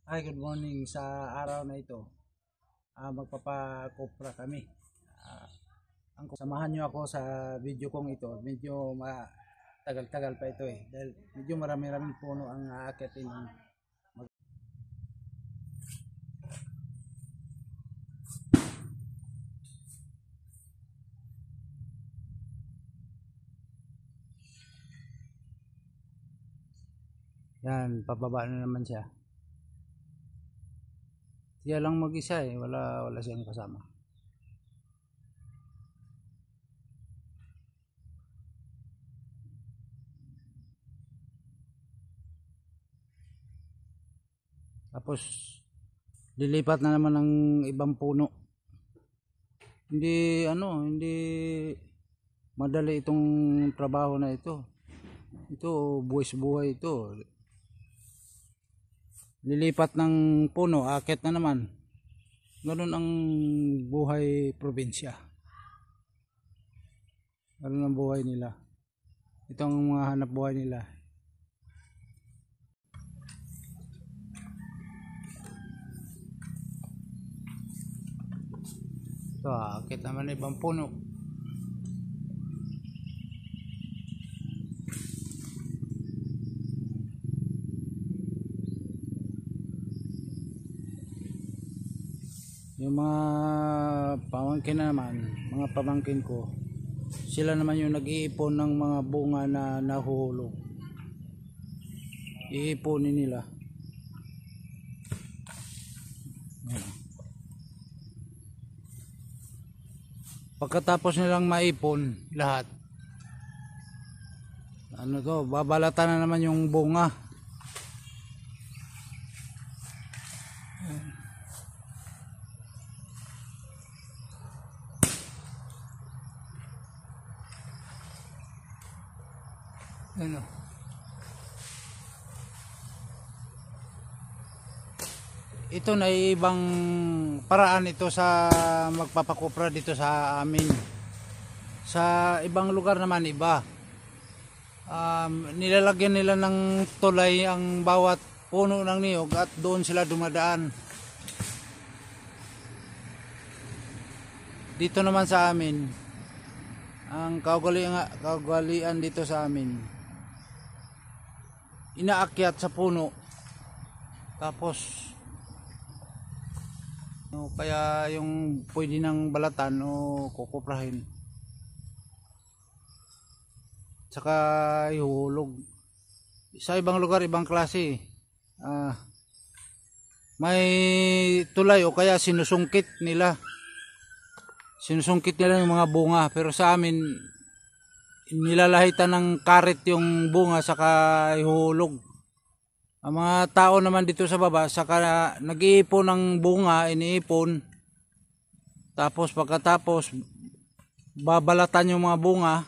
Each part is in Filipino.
Hi, good morning. Sa araw na ito, magpapakopra kami. Ah, Samahan nyo ako sa video kong ito. Medyo tagal-tagal pa ito eh. Dahil medyo marami-raming puno ang aakyatin. Yan, pababa na naman siya. Siya lang mag-isa eh. Wala siyang kasama. Tapos lilipat na naman ng ibang puno. Hindi madali itong trabaho na ito. Ito buwis buhay ito. Lilipat ng puno, akit na naman. Ganun ang buhay probinsya. Ganun ang buhay nila. Ito ang mga hanap buhay nila. Ito, akit naman ibang puno. Yung mga pamangkin naman, mga pamangkin ko, sila naman yung nag-iipon ng mga bunga na nahuhulog. Iiponin nila. Pagkatapos nilang maipon lahat, babalatan na naman yung bunga. Ito na ibang paraan ito sa magpapakopra dito sa amin. Sa ibang lugar naman iba. Nilalagyan nila ng tulay ang bawat puno ng niyog at doon sila dumadaan. Dito naman sa amin, ang kaugalian dito sa amin, inaakyat sa puno, tapos kaya yung pwede ng balatan o kukuprahin, saka ihulog. Sa ibang lugar ibang klase, may tulay o kaya sinusungkit nila yung mga bunga. Pero sa amin, nilalahitan ng karet yung bunga saka ihulog. Ang mga tao naman dito sa baba, saka nag-iipon ng bunga, iniipon. Tapos pagkatapos, babalatan yung mga bunga,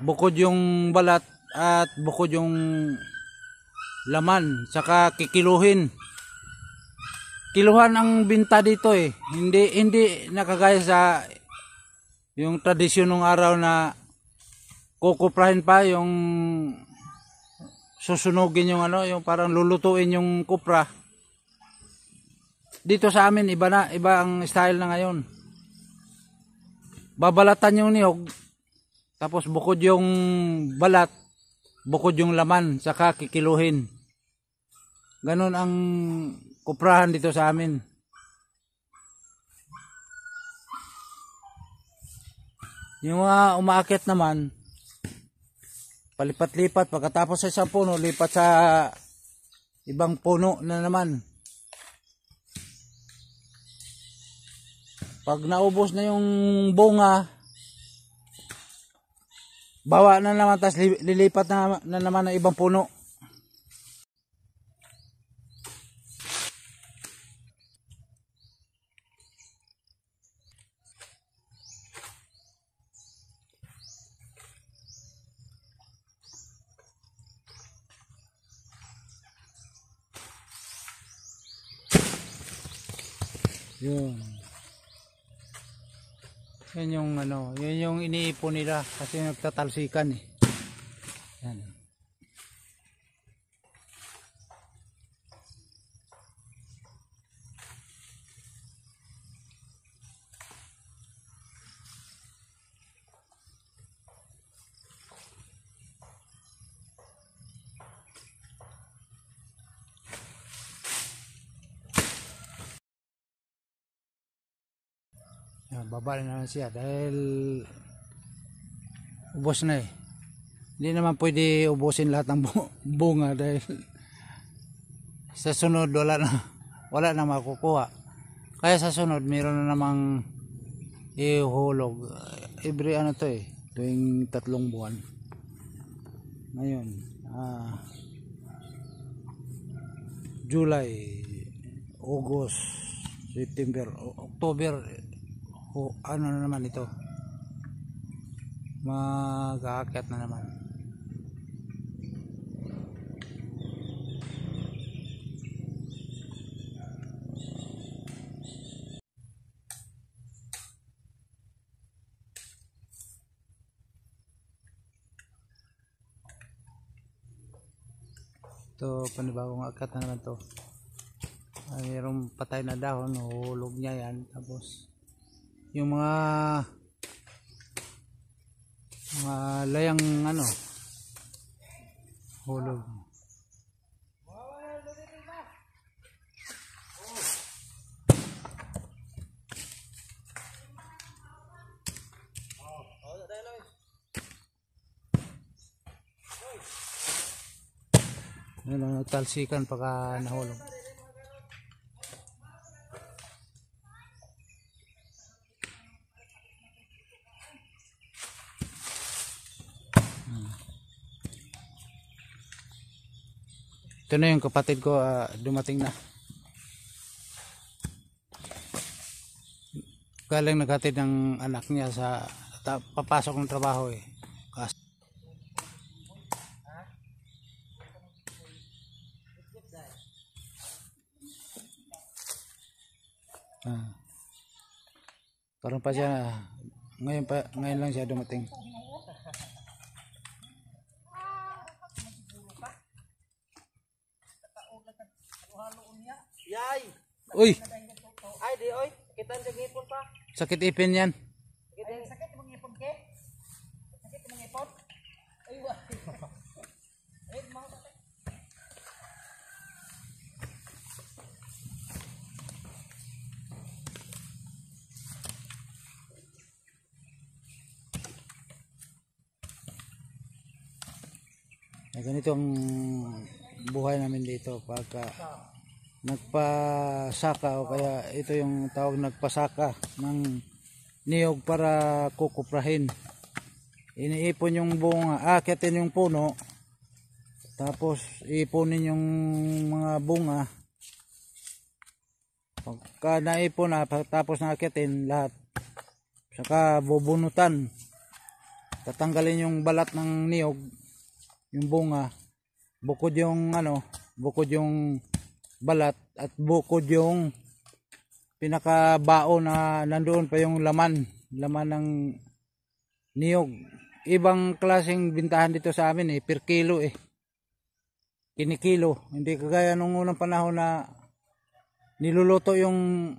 bukod yung balat at bukod yung laman, saka kikiluhin. Kiluhan ang binta dito eh. Hindi nakagaya sa yung tradisyon ng araw na kukuprahin pa, yung susunugin yung yung parang lulutuin yung kupra. Dito sa amin iba ang style na ngayon. Babalatan yung niyog, tapos bukod yung balat, bukod yung laman, saka kikiluhin. Ganon ang kuprahan dito sa amin. Yung mga umaakyat naman, palipat-lipat, pagkatapos sa isang puno, lipat sa ibang puno na naman. Pag naubos na yung bunga, bawa na naman, tapos lilipat na naman ng ibang puno. Yun. Yun yung iniipon nila kasi nagtatalsikan eh. Yan. Baba na naman siya dahil ubos na eh. Hindi naman pwede ubusin lahat ng bunga dahil sa sunod wala na makukuha. Kaya sa sunod meron na namang ihulog. Every ano to eh, tuwing 3 buwan. Ngayon, July, August, September, October, ano na naman ito? Mag-aakyat na naman. Ito, panibagong akat na naman to. Mayroong patay na dahon, hulog niya yan. Tapos yung mga layang ano, hulog. Talsikan pagka nahulog. Ito na yung kapatid ko, dumating na. Galing naghatid ng anak niya sa papasok ng trabaho eh. Parang pa siya ngayon lang siya dumating. Yay! Uy! Ay di oy, kita sa ngipon pa. Sakit ipin yan. Sakit mong ngipon ke? Sakit mong ngipon? Ay wa. Ay mo ta. Ganito ang buhay namin dito pagka nagpasaka o kaya ito yung tawag nagpasaka ng niyog para kukuprahin. Iniipon yung bunga, akitin yung puno, tapos ipunin yung mga bunga. Pagka naipon na, tapos nakitin lahat, saka bubunutan, tatanggalin yung balat ng niyog, yung bunga, bukod yung balat at bukod yung pinakabao na nandoon pa yung laman ng niyog. Ibang klaseng bintahan dito sa amin eh, per kilo eh. Kinikilo, hindi kagaya nung unang panahon na niluluto yung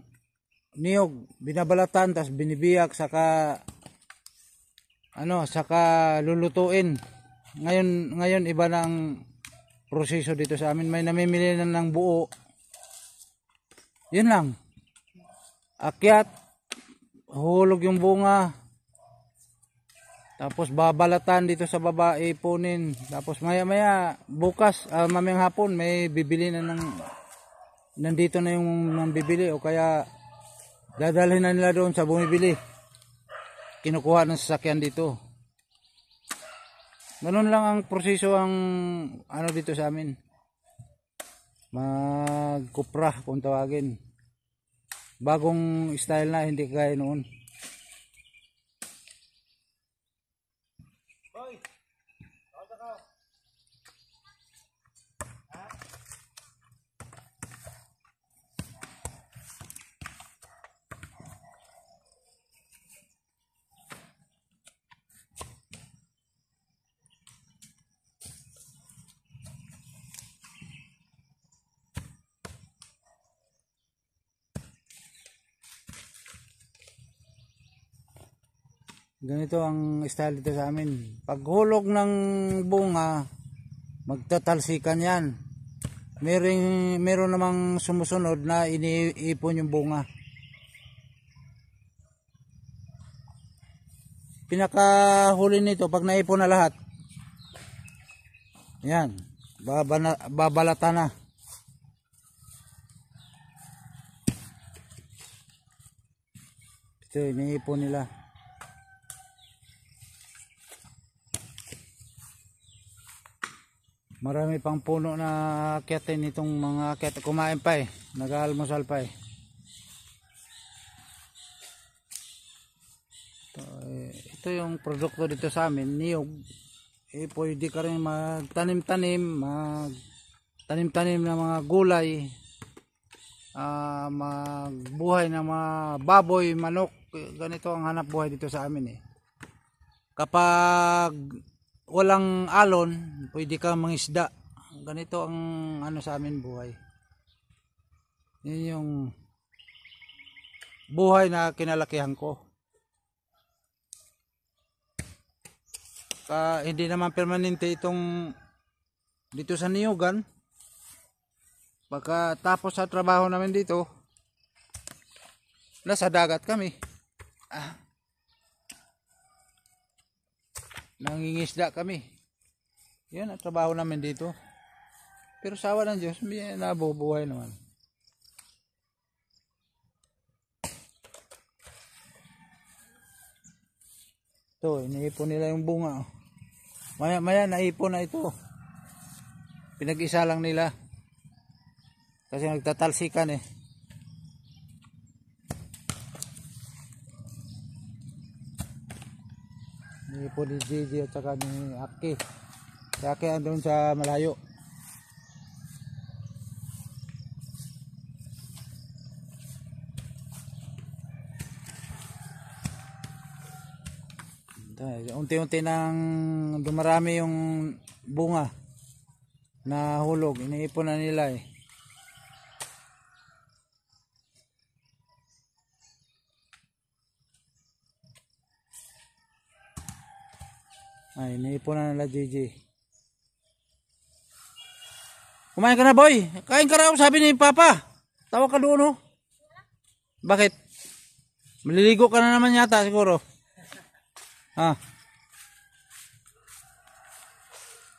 niyog, binabalatan tas binibiyak saka lulutuin. Ngayon iba na ang proseso dito sa amin. May namimili na ng buo. Yun lang. Akyat, hulog yung bunga. Tapos babalatan dito sa baba, ipunin. Tapos maya bukas, mamayang hapon may bibili na nandito na yung bibili o kaya dadalhin na nila doon sa bumibili. Kinukuha ng sasakyan dito. Ganun lang ang proseso ang dito sa amin. Magkupra kung tawagin. Bagong style na, hindi kagaya noon. Ganito ang style dito sa amin. Pag hulog ng bunga, magtatalsikan yan. Meron namang sumusunod na iniipon yung bunga. pinakahuli nito pag naipon na lahat. Yan, babalatan na. Ito, iniipon nila. Marami pang puno na akyatin itong mga akyat. Kumain pa nag-aalmusal pa Ito yung produkto dito sa amin, niyog. Pwede ka rin magtanim-tanim, magtanim-tanim ng mga gulay, magbuhay ng mga baboy, manok. Ganito ang hanap buhay dito sa amin Kapag walang alon, pwede ka mangisda. Ganito ang ano sa amin buhay. Yun yung buhay na kinalakihan ko. Hindi naman permanente itong dito sa Niyugan. Pagkatapos sa trabaho namin dito, nasa dagat kami. Nangingisda kami. Yan ang trabaho namin dito. Pero sa awa ng Diyos, may nabubuhay naman. Ito, iniipon nila yung bunga. Maya maya naipon na ito. Pinag-isa lang nila. Kasi nagtatalsikan Iniipon ni Gigi at saka ni Aki. Si Aki andun sa malayo. Unti-unti nang dumarami yung bunga na hulog, iniipon na nila iniipon na nila Gigi. Kumain ka na boy, kain ka raw sabi ni Papa. Tawag ka doon Bakit? Maliligo ka na naman yata siguro.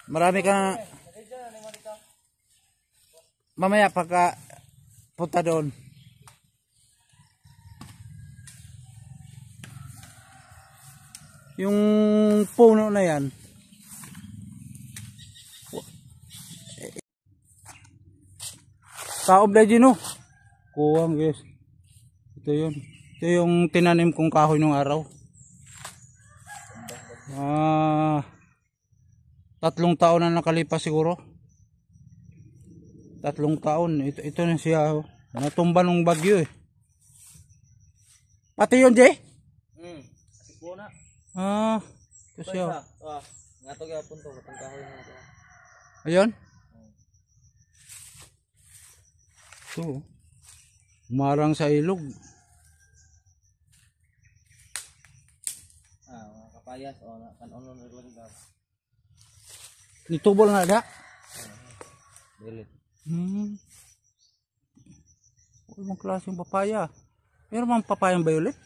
Marami ka na. Mamaya pagka punta doon. Yung puno na yan. Kaob na dyan Kuwang guys. Ito yun. Ito yung tinanim kong kahoy nung araw. 3 taon na nakalipas siguro. 3 taon. Ito na siya. Natumba nung bagyo Pati yun, Jay? Asiko na. Ito siya. Nga to gapon to. Kahoy na ito. Ayun? Ito. Umarang sa ilog. Mga kapayas. Kan-on nilagay daw. Nitubol nga da? Dilit. Ibang klaseng papaya. Meron bang papayang violet?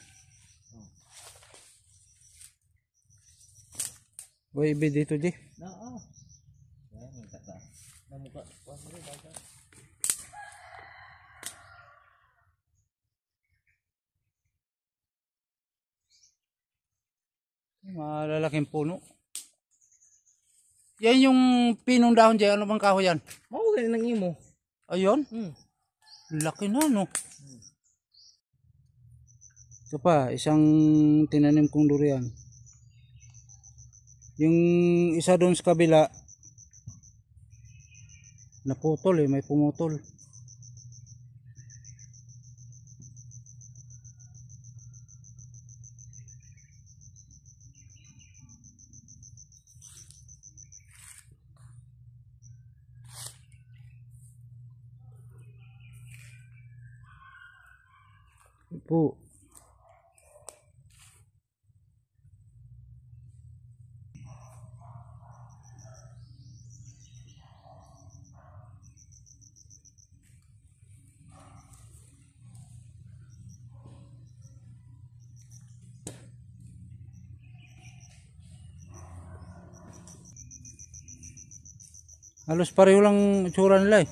Ibi dito di. Oo. Yan, magkata. Namuka. Malalaking puno. Yan yung pinong dahon dyan. Ano bang kahoy yan? Ganyan ng imo. Ayun? Laki na Ito pa, isang tinanim kong durian. Yung isa doon sa kabila, naputol may pumutol. Po. Halos pareho lang itsura nila eh.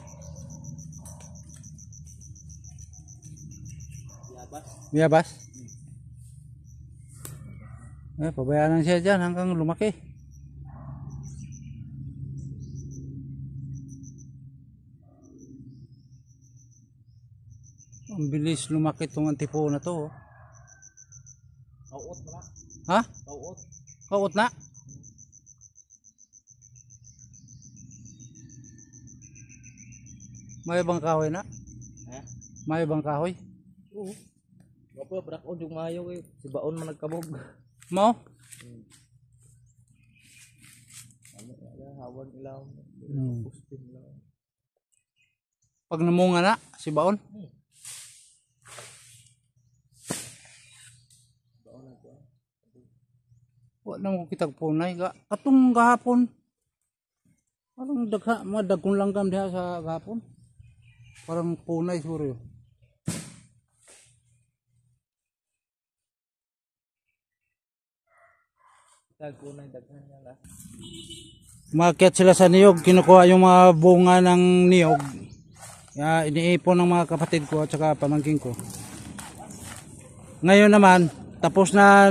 Biyabas? Pabayaan lang siya dyan hanggang lumaki. Ang bilis lumaki itong antipo na to. Kauot na. Ha? Kauot. Kaot na? May bang kahoy na? Ha? May bang kahoy? Oo. Wapo brak on yung mayo eh. Si baon man nagkabog. Mo? Ano ya hawan ilaw. Pustin ilaw. Pag namunga na, si Baon? Baon na to. Wala mo kitag punay. Katong gahapon. Parang madagkong langgam diha sa gahapon. Parang punay siguro yun. Tagpunay daghan niya la. Umakyat sila sa niyog, kinukuha yung mga bunga ng niyog. Iniipon ng mga kapatid ko at saka pamangkin ko. Ngayon naman, tapos na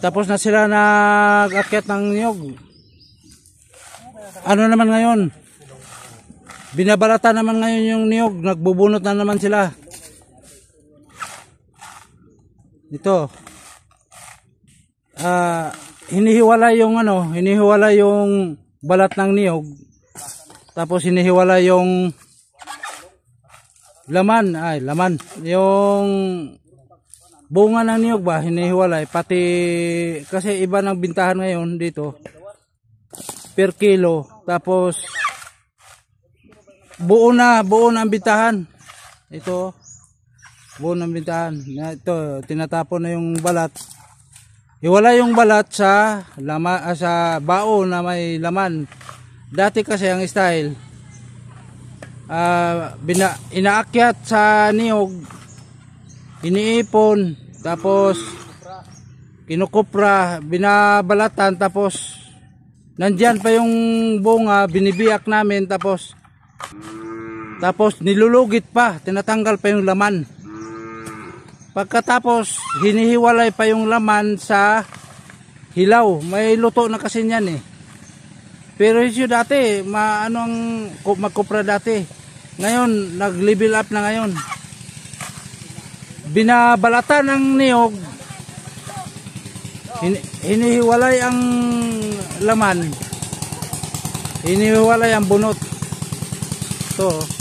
tapos na sila nag-akyat ng niyog. Ano naman ngayon? Binabalata naman ngayon yung niyog, nagbubunot na naman sila. Ito. Hinihiwalay yung balat ng niyog. Tapos hinihiwalay yung laman, yung bunga ng niyog ba, hinihiwalay. Pati, kasi iba ng bintahan ngayon dito, per kilo. Tapos, buo na ang bintahan. Ito, buo na ang bintahan. Ito, tinatapon na yung balat. Iwala yung balat sa baon na may laman. Dati kasi ang style, inaakyat sa niyog, iniipon, tapos kinukupra, binabalatan, tapos nandyan pa yung bunga, binibiyak namin, tapos nilulugit pa, tinatanggal pa yung laman. Pagkatapos hinihiwalay pa yung laman sa hilaw. May luto na kasi niyan eh. Pero yung dati, magkupra dati. Ngayon, nag-level up na ngayon. Binabalatan ng niyog, hinihiwalay ang laman, hinihiwalay ang bunot. Ito.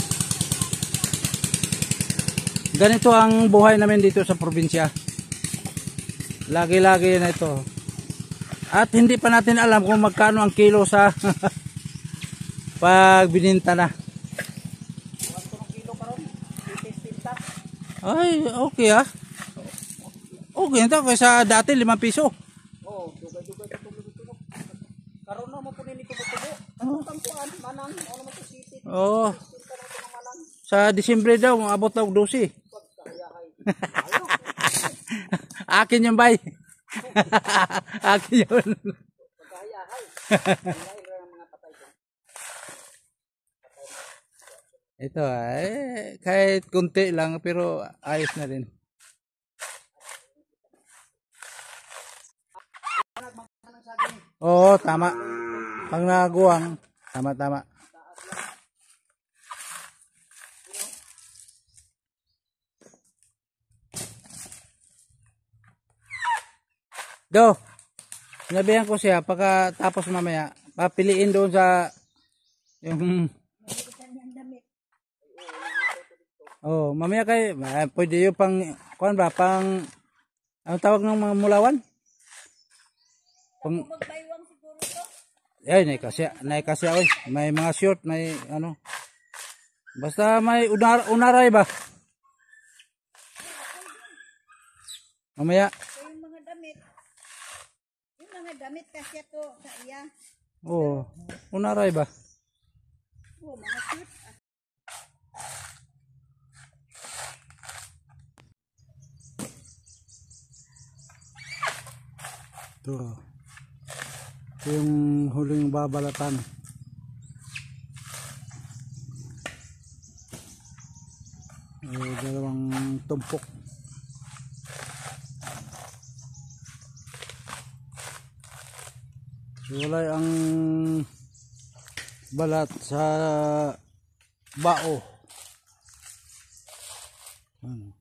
Ganito ang buhay namin dito sa probinsya. Lagi-lagi na ito. At hindi pa natin alam kung magkano ang kilo sa pag bininta na. Ay, okay ah. Okay ito kaysa dati 5 piso. Oh, dugay-dugay ka tulog-tulog. Karon na mo po ni tubo-tubo. Ano tang kuan manang ano mo to city. Oh. Sa Disyembre daw abot daw 12. Akin yung bay. Akin yun. Ito kahit kunti lang pero ayos na rin. Oo, tama. Pag naguwang, tama. Do, sinabihan ko siya pagkatapos mamaya, papiliin doon sa yung mamaya pwede yung kuan ba, ang tawag ng mga mulawan? Magbaywang siguro to. Naikasya oy, may mga short, may ano. Basta may unaray ba? Mamaya. Damit kasi to sa iya. Oo, unaray ba? Oh, mga cute. Ito. Ito yung huling babalatan. Dalawang tumpok. Wala ang balat sa bao. Ano?